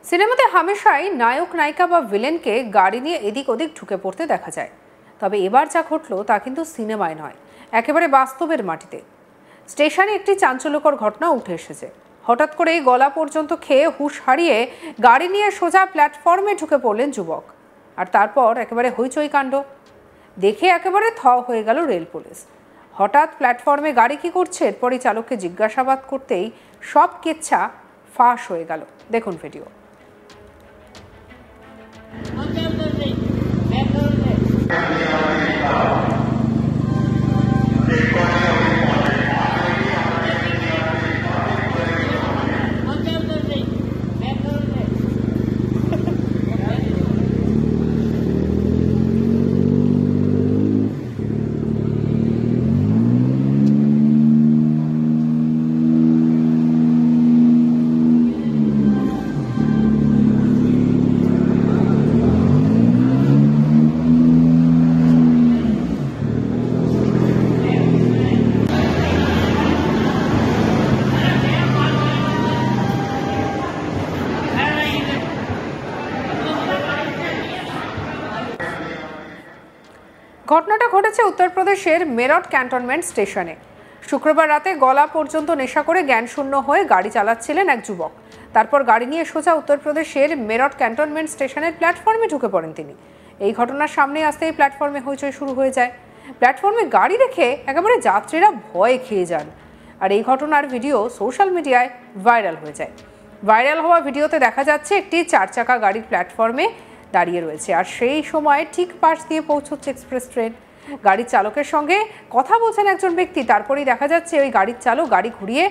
সিনেমাতে হামেশাই নায়ক নায়িকা বা ভিলেনকে গাড়ি নিয়ে এদিক ওদিক ঢুকে পড়তে দেখা যায়। তবে এবার যা ঘটলো তা কিন্তু সিনেমায় নয়, একেবারে বাস্তবের মাটিতে। স্টেশনে একটি চাঞ্চল্যকর ঘটনা উঠে এসেছে। হঠাৎ করেই গলা পর্যন্ত খেয়ে হুঁশ হারিয়ে গাড়ি নিয়ে সোজা প্ল্যাটফর্মে ঢুকে পড়লেন যুবক। আর তারপর একেবারে হইচই কাণ্ড। দেখে একেবারে থ হয়ে গেল রেল পুলিশ। হঠাৎ প্ল্যাটফর্মে গাড়ি কি করছে, এরপরই চালককে জিজ্ঞাসাবাদ করতেই সব কেচ্ছা ফাঁস হয়ে গেল। দেখুন ভিডিও। ঘটনাটা ঘটেছে উত্তরপ্রদেশের মেরঠ ক্যান্টনমেন্ট স্টেশনে। শুক্রবার রাতে গলা পর্যন্ত নেশা করে জ্ঞানশূন্য হয়ে গাড়ি চালাচ্ছিলেন এক যুবক। তারপর গাড়ি নিয়ে সোজা উত্তরপ্রদেশের মেরঠ ক্যান্টনমেন্ট স্টেশনের প্ল্যাটফর্মে ঢুকে পড়েন তিনি। এই ঘটনার সামনে আসতেই প্ল্যাটফর্মে হইচই শুরু হয়ে যায়। প্ল্যাটফর্মে গাড়ি দেখে একেবারে যাত্রীরা ভয়ে খেয়ে যান। আর এই ঘটনার ভিডিও সোশ্যাল মিডিয়ায় ভাইরাল হয়ে যায়। ভাইরাল হওয়া ভিডিওতে দেখা যাচ্ছে একটি 4 চাকা গাড়ির প্ল্যাটফর্মে দাঁড়িয়ে রয়েছে, আর সেই সময় ঠিক পাশ দিয়ে পৌঁছচ্ছে এক্সপ্রেস ট্রেন। গাড়ির চালকের সঙ্গে কথা বলছেন একজন ব্যক্তি। তারপরেই দেখা যাচ্ছে ওই গাড়ির চালক গাড়ি ঘুরিয়ে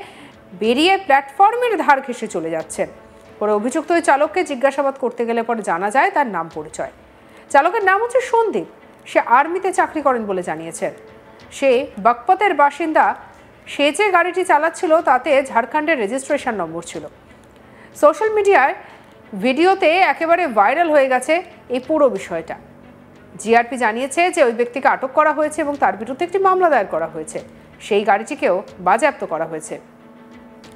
বেরিয়ে প্ল্যাটফর্মের ধার ঘেঁষে চলে যাচ্ছেন। পরে অভিযুক্ত ওই চালককে জিজ্ঞাসাবাদ করতে গেলে পরে জানা যায় তার নাম পরিচয়। চালকের নাম হচ্ছে সন্দীপ। সে আর্মিতে চাকরি করেন বলে জানিয়েছেন। সে বাগপতের বাসিন্দা। সে যে গাড়িটি চালাচ্ছিল তাতে ঝাড়খণ্ডের রেজিস্ট্রেশন নম্বর ছিল। সোশ্যাল মিডিয়ায় ভিডিওতে একেবারে ভাইরাল হয়ে গেছে এই পুরো বিষয়টা। জিআরপি জানিয়েছে যে ওই ব্যক্তিকে আটক করা হয়েছে এবং তার বিরুদ্ধে একটি মামলা দায়ের করা হয়েছে। সেই গাড়িটিকেও বাজেয়াপ্ত করা হয়েছে।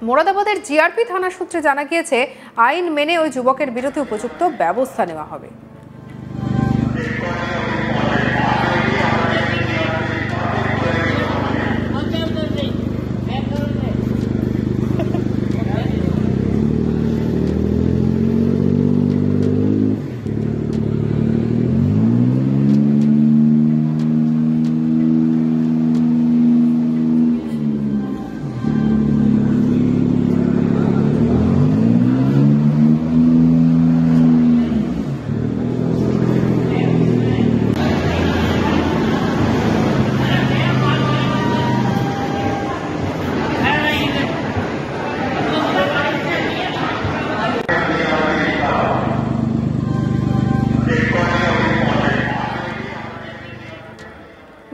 মোরাদাবাদের জিআরপি থানা সূত্রে জানা গিয়েছে আইন মেনে ওই যুবকের বিরুদ্ধে উপযুক্ত ব্যবস্থা নেওয়া হবে।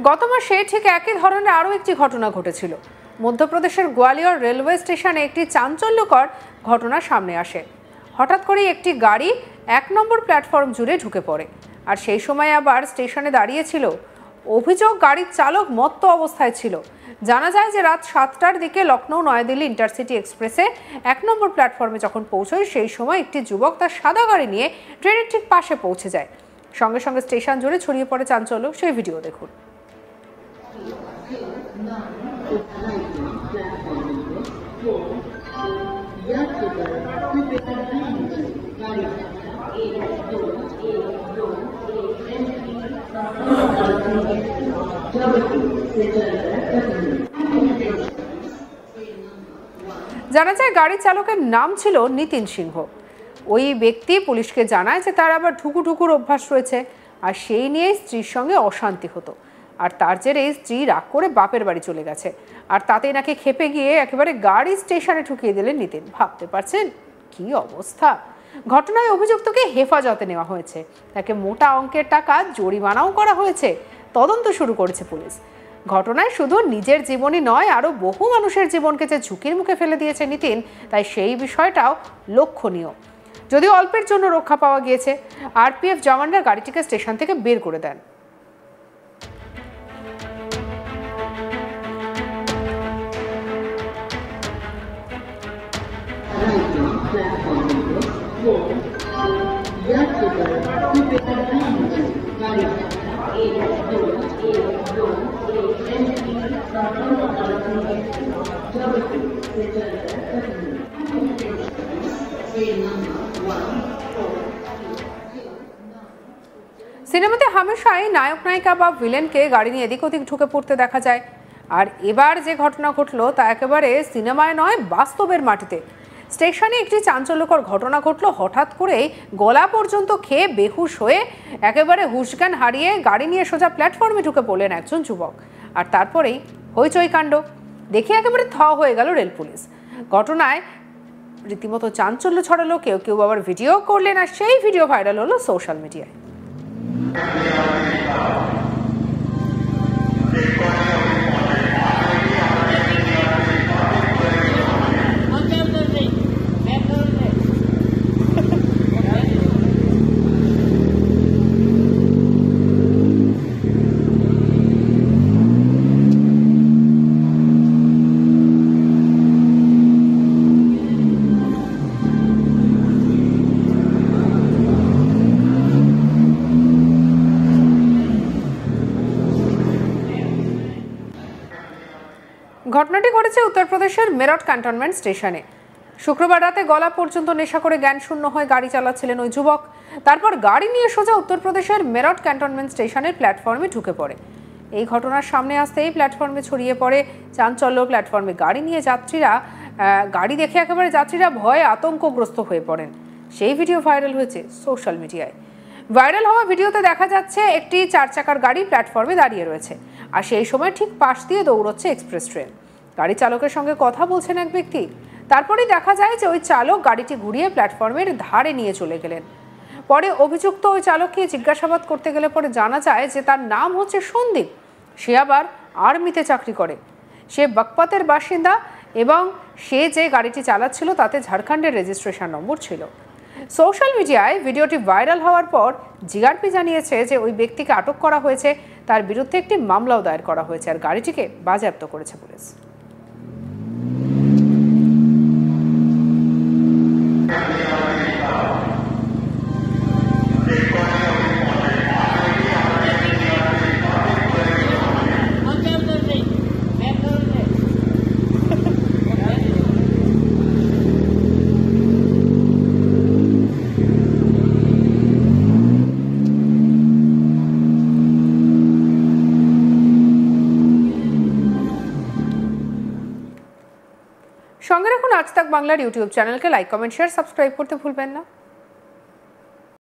গত মাসে ঠিক একই ধরনের আরও একটি ঘটনা ঘটেছিল। মধ্যপ্রদেশের গোয়ালিয়র রেলওয়ে স্টেশনে একটি চাঞ্চল্যকর ঘটনা সামনে আসে। হঠাৎ করেই একটি গাড়ি 1 নম্বর প্ল্যাটফর্ম জুড়ে ঢুকে পড়ে, আর সেই সময় আবার স্টেশনে দাঁড়িয়েছিল। অভিযোগ গাড়ির চালক মত্ত অবস্থায় ছিল। জানা যায় যে রাত 7টার দিকে লখনৌ নয়াদিল্লি ইন্টারসিটি এক্সপ্রেসে 1 নম্বর প্ল্যাটফর্মে যখন পৌঁছয় সেই সময় একটি যুবক তার সাদা গাড়ি নিয়ে ট্রেনের ঠিক পাশে পৌঁছে যায়। সঙ্গে সঙ্গে স্টেশন জুড়ে ছড়িয়ে পড়ে চাঞ্চল্য। সেই ভিডিও দেখুন। জানা যায় গাড়ির চালকের নাম ছিল নিতিন সিংহ। ওই ব্যক্তি পুলিশকে জানায় যে তার আবার ঢুকুর অভ্যাস রয়েছে, আর সেই নিয়ে স্ত্রীর সঙ্গে অশান্তি হতো। আর তার জেরে স্ত্রী রাগ করে বাপের বাড়ি চলে গেছে, আর তাতেই নাকি খেপে গিয়ে একেবারে গাড়ি স্টেশনে ঠুকিয়ে দিলেন নিতিন। ভাবতে পারছেন কি অবস্থা। ঘটনায় অভিযুক্তকে হেফাজতে নেওয়া হয়েছে। তাকে মোটা অঙ্কের টাকা জরিমানাও করা হয়েছে। তদন্ত শুরু করেছে পুলিশ। ঘটনায় শুধু নিজের জীবনই নয়, আরও বহু মানুষের জীবনকে যে ঝুঁকির মুখে ফেলে দিয়েছে নিতিন, তাই সেই বিষয়টাও লক্ষণীয়। যদিও অল্পের জন্য রক্ষা পাওয়া গিয়েছে, আরপিএফ জওয়ানরা গাড়িটিকে স্টেশন থেকে বের করে দেন। platform সিনেমাতে হামেশাই নায়ক নায়িকা বা ভিলেনকে গাড়ি নিয়ে এদিক ওদিক ঢুকে পড়তে দেখা যায়, আর এবার যে ঘটনা ঘটলো তা একেবারে সিনেমায় নয়, বাস্তবের মাটিতে। স্টেশনে একটি চাঞ্চল্যকর ঘটনা ঘটলো। হঠাৎ করে গলা পর্যন্ত খেয়ে বেহুশ হয়ে একেবারে হুঁশজ্ঞান হারিয়ে গাড়ি নিয়ে সোজা প্ল্যাটফর্মে ঢুকে পড়লেন একজন যুবক। আর তারপরেই হইচই কাণ্ড দেখে একেবারে থ হয়ে গেল রেল পুলিশ। ঘটনায় রীতিমতো চাঞ্চল্য ছড়ালো, কেউ কেউ আবার ভিডিও করলেন, আর সেই ভিডিও ভাইরাল হলো সোশ্যাল মিডিয়ায়। ঘটনাটি ঘটেছে উত্তরপ্রদেশের মেরঠ ক্যান্টনমেন্ট স্টেশনে। শুক্রবার রাতে গলা পর্যন্ত নেশা করে জ্ঞান শূন্য হয়ে গাড়ি চালাচ্ছিলেন ওই যুবক। তারপর গাড়ি নিয়ে সোজা উত্তরপ্রদেশের মেরঠ ক্যান্টনমেন্ট স্টেশনের প্ল্যাটফর্মে ঢুকে পড়ে। এই ঘটনার সামনে আসতেই প্ল্যাটফর্মে ছড়িয়ে পড়ে চাঞ্চল্য। প্ল্যাটফর্মে গাড়ি নিয়ে গাড়ি দেখে একেবারে যাত্রীরা ভয়ে আতঙ্কগ্রস্ত হয়ে পড়েন। সেই ভিডিও ভাইরাল হয়েছে সোশ্যাল মিডিয়ায়। ভাইরাল হওয়া ভিডিওতে দেখা যাচ্ছে একটি 4 চাকার গাড়ি প্ল্যাটফর্মে দাঁড়িয়ে রয়েছে, আর সেই সময় ঠিক পাশ দিয়ে দৌড়চ্ছে এক্সপ্রেস ট্রেন। গাড়ি চালকের সঙ্গে কথা বলছেন এক ব্যক্তি। তারপরেই দেখা যায় যে ওই চালক গাড়িটি ঘুরিয়ে প্ল্যাটফর্মের ধারে নিয়ে চলে গেলেন। পরে অভিযুক্ত ওই চালককে জিজ্ঞাসাবাদ করতে গেলে পরে জানা যায় যে তার নাম হচ্ছে সন্দীপ। সে আবার আর্মিতে চাকরি করে। সে বকপাতের বাসিন্দা এবং সে যে গাড়িটি চালাচ্ছিল তাতে ঝাড়খণ্ডের রেজিস্ট্রেশন নম্বর ছিল। সোশ্যাল মিডিয়ায় ভিডিওটি ভাইরাল হওয়ার পর জিআরপি জানিয়েছে যে ওই ব্যক্তিকে আটক করা হয়েছে, তার বিরুদ্ধে একটি মামলাও দায়ের করা হয়েছে, আর গাড়িটিকে বাজেয়াপ্ত করেছে পুলিশ। সঙ্গে রাখুন আজ তাক বাংলার ইউটিউব চ্যানেলকে। লাইক, কমেন্ট, শেয়ার, সাবস্ক্রাইব করতে ভুলবেন না।